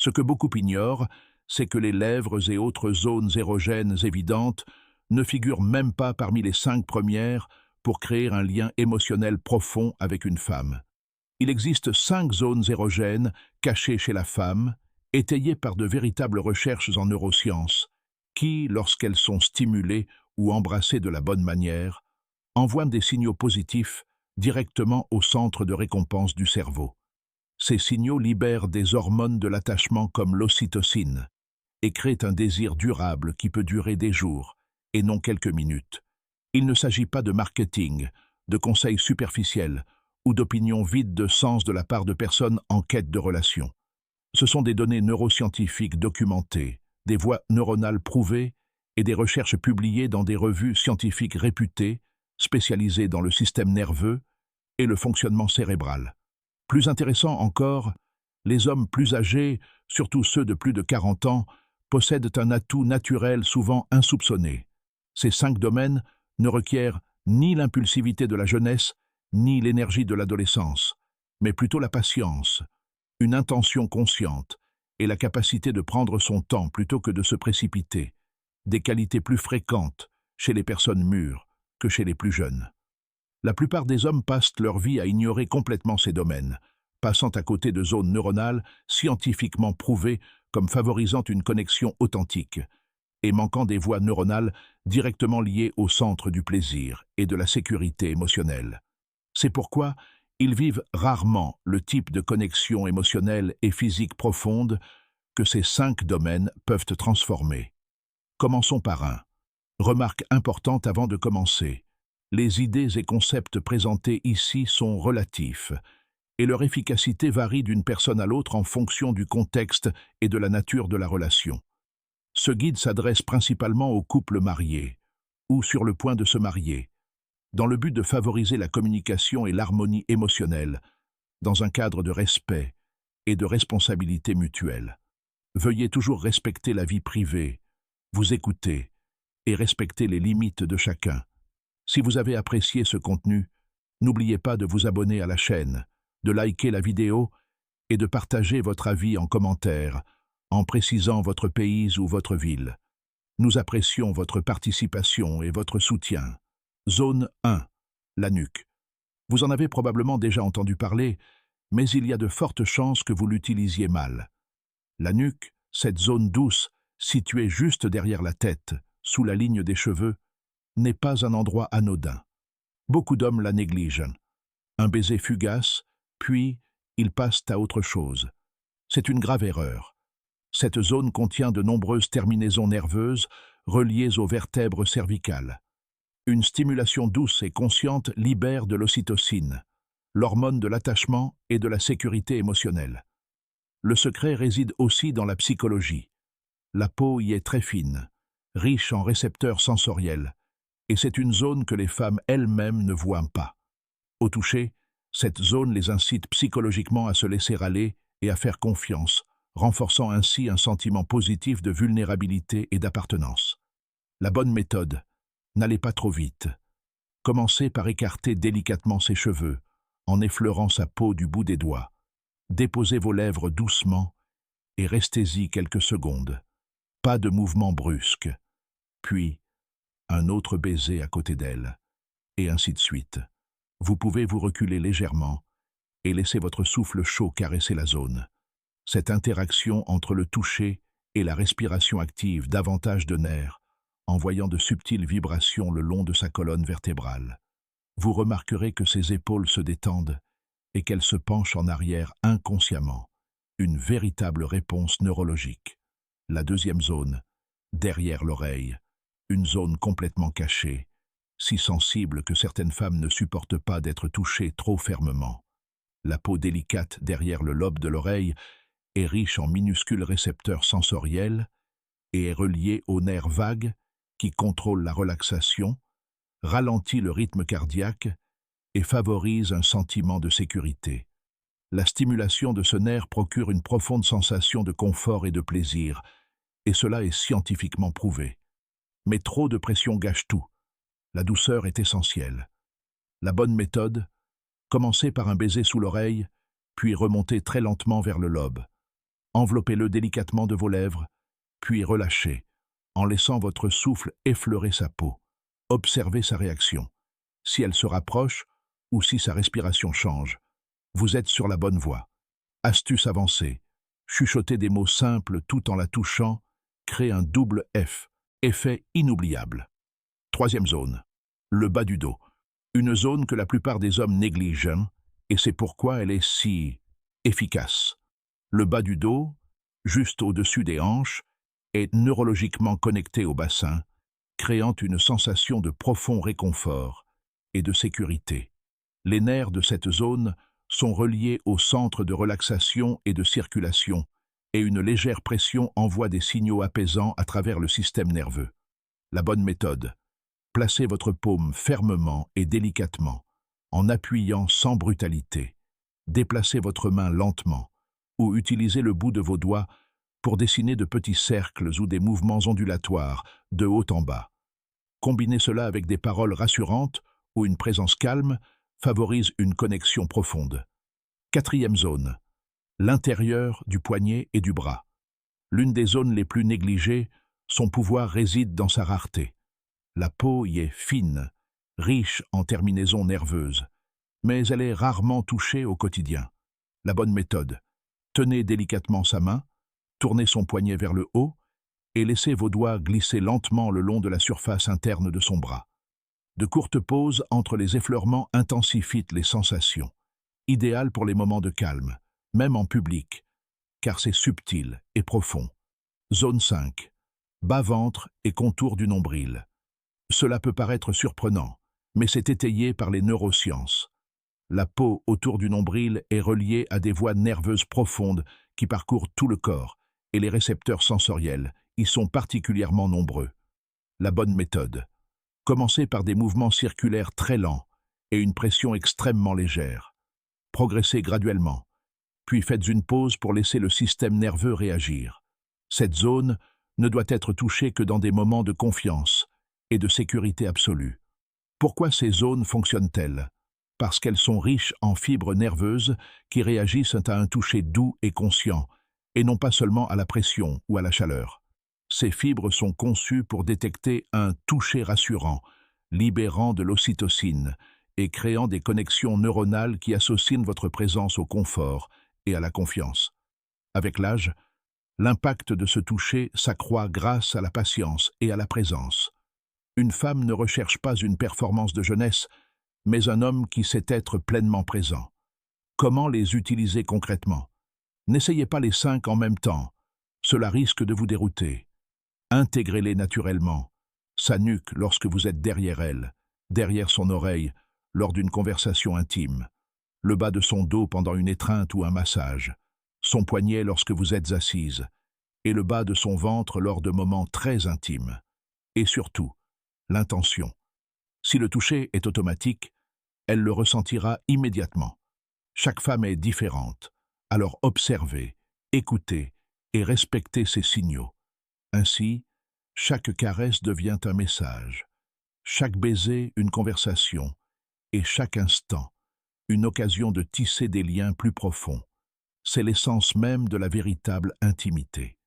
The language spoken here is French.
Ce que beaucoup ignorent, c'est que les lèvres et autres zones érogènes évidentes ne figurent même pas parmi les 5 premières pour créer un lien émotionnel profond avec une femme. Il existe 5 zones érogènes cachées chez la femme, étayées par de véritables recherches en neurosciences, qui, lorsqu'elles sont stimulées ou embrassées de la bonne manière, envoient des signaux positifs directement au centre de récompense du cerveau. Ces signaux libèrent des hormones de l'attachement comme l'ocytocine et créent un désir durable qui peut durer des jours, et non quelques minutes. Il ne s'agit pas de marketing, de conseils superficiels ou d'opinions vides de sens de la part de personnes en quête de relations. Ce sont des données neuroscientifiques documentées, des voies neuronales prouvées et des recherches publiées dans des revues scientifiques réputées, spécialisées dans le système nerveux et le fonctionnement cérébral. Plus intéressant encore, les hommes plus âgés, surtout ceux de plus de 40 ans, possèdent un atout naturel souvent insoupçonné. Ces 5 domaines ne requièrent ni l'impulsivité de la jeunesse, ni l'énergie de l'adolescence, mais plutôt la patience, une intention consciente et la capacité de prendre son temps plutôt que de se précipiter, des qualités plus fréquentes chez les personnes mûres que chez les plus jeunes. La plupart des hommes passent leur vie à ignorer complètement ces domaines, passant à côté de zones neuronales scientifiquement prouvées comme favorisant une connexion authentique et manquant des voies neuronales directement liées au centre du plaisir et de la sécurité émotionnelle. C'est pourquoi ils vivent rarement le type de connexion émotionnelle et physique profonde que ces 5 domaines peuvent transformer. Commençons par un. Remarque importante avant de commencer. Les idées et concepts présentés ici sont relatifs, et leur efficacité varie d'une personne à l'autre en fonction du contexte et de la nature de la relation. Ce guide s'adresse principalement aux couples mariés, ou sur le point de se marier, dans le but de favoriser la communication et l'harmonie émotionnelle, dans un cadre de respect et de responsabilité mutuelle. Veuillez toujours respecter la vie privée, vous écouter et respecter les limites de chacun. Si vous avez apprécié ce contenu, n'oubliez pas de vous abonner à la chaîne, de liker la vidéo et de partager votre avis en commentaire, en précisant votre pays ou votre ville. Nous apprécions votre participation et votre soutien. Zone 1. La nuque. Vous en avez probablement déjà entendu parler, mais il y a de fortes chances que vous l'utilisiez mal. La nuque, cette zone douce, située juste derrière la tête, sous la ligne des cheveux, n'est pas un endroit anodin. Beaucoup d'hommes la négligent. Un baiser fugace, puis ils passent à autre chose. C'est une grave erreur. Cette zone contient de nombreuses terminaisons nerveuses reliées aux vertèbres cervicales. Une stimulation douce et consciente libère de l'ocytocine, l'hormone de l'attachement et de la sécurité émotionnelle. Le secret réside aussi dans la psychologie. La peau y est très fine, riche en récepteurs sensoriels, et c'est une zone que les femmes elles-mêmes ne voient pas. Au toucher, cette zone les incite psychologiquement à se laisser aller et à faire confiance, renforçant ainsi un sentiment positif de vulnérabilité et d'appartenance. La bonne méthode: n'allez pas trop vite. Commencez par écarter délicatement ses cheveux, en effleurant sa peau du bout des doigts. Déposez vos lèvres doucement et restez-y quelques secondes. Pas de mouvement brusque. Puis, un autre baiser à côté d'elle, et ainsi de suite. Vous pouvez vous reculer légèrement et laisser votre souffle chaud caresser la zone. Cette interaction entre le toucher et la respiration active davantage de nerfs, envoyant de subtiles vibrations le long de sa colonne vertébrale. Vous remarquerez que ses épaules se détendent et qu'elle se penche en arrière inconsciemment. Une véritable réponse neurologique. La deuxième zone, derrière l'oreille, une zone complètement cachée, si sensible que certaines femmes ne supportent pas d'être touchées trop fermement. La peau délicate derrière le lobe de l'oreille est riche en minuscules récepteurs sensoriels et est reliée aux nerfs vagues qui contrôlent la relaxation, ralentit le rythme cardiaque et favorise un sentiment de sécurité. La stimulation de ce nerf procure une profonde sensation de confort et de plaisir, et cela est scientifiquement prouvé. Mais trop de pression gâche tout. La douceur est essentielle. La bonne méthode: commencer par un baiser sous l'oreille, puis remonter très lentement vers le lobe. Enveloppez-le délicatement de vos lèvres, puis relâchez, en laissant votre souffle effleurer sa peau. Observez sa réaction. Si elle se rapproche ou si sa respiration change, vous êtes sur la bonne voie. Astuce avancée. Chuchotez des mots simples tout en la touchant, crée un double F. Effet inoubliable. Troisième zone. Le bas du dos. Une zone que la plupart des hommes négligent, et c'est pourquoi elle est si efficace. Le bas du dos, juste au-dessus des hanches, est neurologiquement connecté au bassin, créant une sensation de profond réconfort et de sécurité. Les nerfs de cette zone sont reliés au centre de relaxation et de circulation, et une légère pression envoie des signaux apaisants à travers le système nerveux. La bonne méthode. Placez votre paume fermement et délicatement, en appuyant sans brutalité. Déplacez votre main lentement, ou utilisez le bout de vos doigts pour dessiner de petits cercles ou des mouvements ondulatoires, de haut en bas. Combinez cela avec des paroles rassurantes ou une présence calme favorise une connexion profonde. Quatrième zone. L'intérieur du poignet et du bras. L'une des zones les plus négligées, son pouvoir réside dans sa rareté. La peau y est fine, riche en terminaisons nerveuses, mais elle est rarement touchée au quotidien. La bonne méthode. Tenez délicatement sa main, tournez son poignet vers le haut et laissez vos doigts glisser lentement le long de la surface interne de son bras. De courtes pauses entre les effleurements intensifient les sensations, idéal pour les moments de calme, même en public, car c'est subtil et profond. Zone 5. Bas-ventre et contour du nombril. Cela peut paraître surprenant, mais c'est étayé par les neurosciences. La peau autour du nombril est reliée à des voies nerveuses profondes qui parcourent tout le corps, et les récepteurs sensoriels y sont particulièrement nombreux. La bonne méthode. Commencez par des mouvements circulaires très lents et une pression extrêmement légère. Progressez graduellement, puis faites une pause pour laisser le système nerveux réagir. Cette zone ne doit être touchée que dans des moments de confiance et de sécurité absolue. Pourquoi ces zones fonctionnent-elles? Parce qu'elles sont riches en fibres nerveuses qui réagissent à un toucher doux et conscient, et non pas seulement à la pression ou à la chaleur. Ces fibres sont conçues pour détecter un toucher rassurant, libérant de l'ocytocine et créant des connexions neuronales qui associent votre présence au confort et à la confiance. Avec l'âge, l'impact de ce toucher s'accroît grâce à la patience et à la présence. Une femme ne recherche pas une performance de jeunesse, mais un homme qui sait être pleinement présent. Comment les utiliser concrètement? N'essayez pas les 5 en même temps, cela risque de vous dérouter. Intégrez-les naturellement, sa nuque lorsque vous êtes derrière elle, derrière son oreille, lors d'une conversation intime, le bas de son dos pendant une étreinte ou un massage, son poignet lorsque vous êtes assise, et le bas de son ventre lors de moments très intimes. Et surtout, l'intention. Si le toucher est automatique, elle le ressentira immédiatement. Chaque femme est différente, alors observez, écoutez et respectez ces signaux. Ainsi, chaque caresse devient un message, chaque baiser une conversation, et chaque instant, une occasion de tisser des liens plus profonds. C'est l'essence même de la véritable intimité.